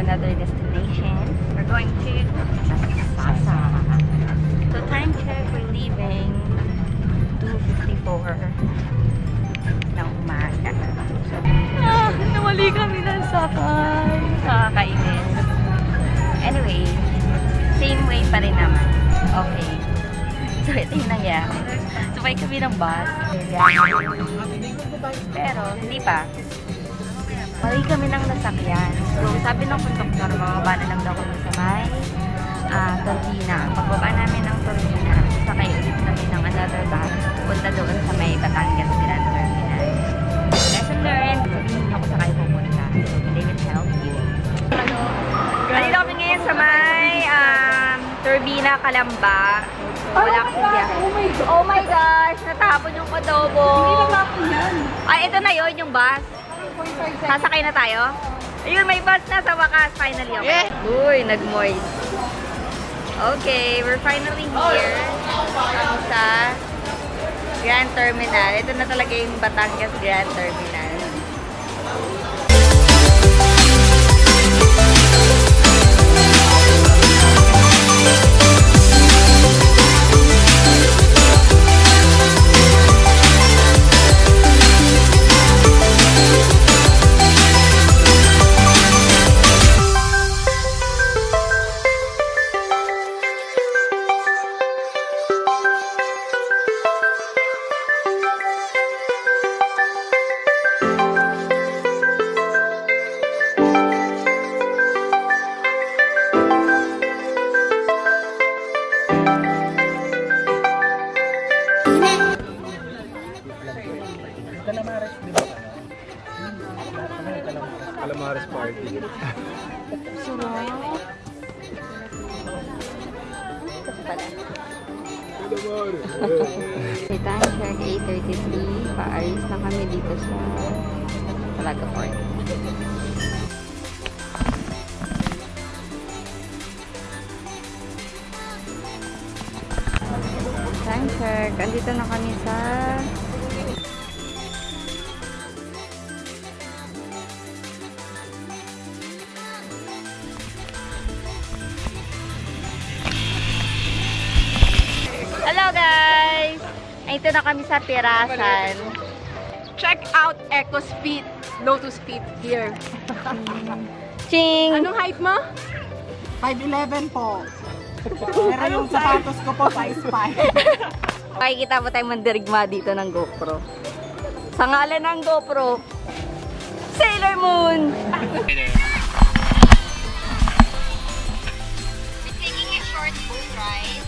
another destination. We're going to Sasa. So time check, we're leaving 2:54 ng umaga. So, nawali kami ng sakay. Nakakainis. Anyway, same way pa rin naman. Okay. So, ito yung nangyari. Sabay kami ng bus. Pero, hindi pa. Mali kami ng nasakyan. So, sabi ng konduktor, mababa na lang daw kami sa may Turbina. Pagbaba namin ng Turbina, sakay ulit namin ng another bus. Punta doon sa may Batangas Grand Terminal. Lesson learned. Sabihin niyo kung sa kayo pupunta. So, they will help you. Nandito kami ngayon sa may Turbina, Calamba. Wala kasi biyahe. Oh my gosh! Natapon yung adobo. Hindi na tapon yan. Ay, ito na yun, yung bus. Sasakay na tayo? Ayun, may bus na sa wakas. Finally, okay. Uy, nag-moist. Okay, we're finally here. Sa Grand Terminal. Ito na talaga yung Batangas Grand Terminal. Calamares party. Surong. May time check 8:33. Paalis na kami dito sa Talaga Port. Time check. Andito na kami sa Hello guys! Ito na kami sa Pirasan. Check out Eco's feet, Lotus feet here. Ching! Anong height mo? 5'11 po. Pero yung sapatos ko po, size 5. Makikita po tayong mandirigma dito ng GoPro. Sa ngalan ng GoPro, Sailor Moon! We're taking a short boat ride.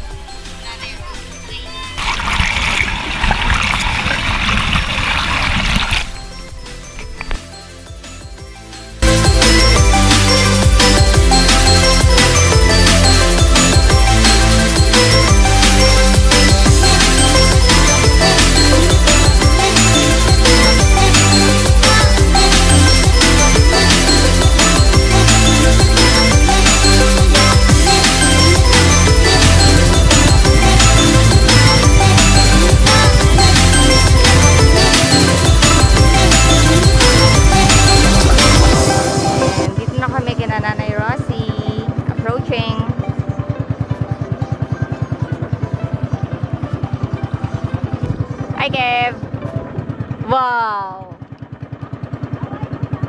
Hi, Kev! Wow!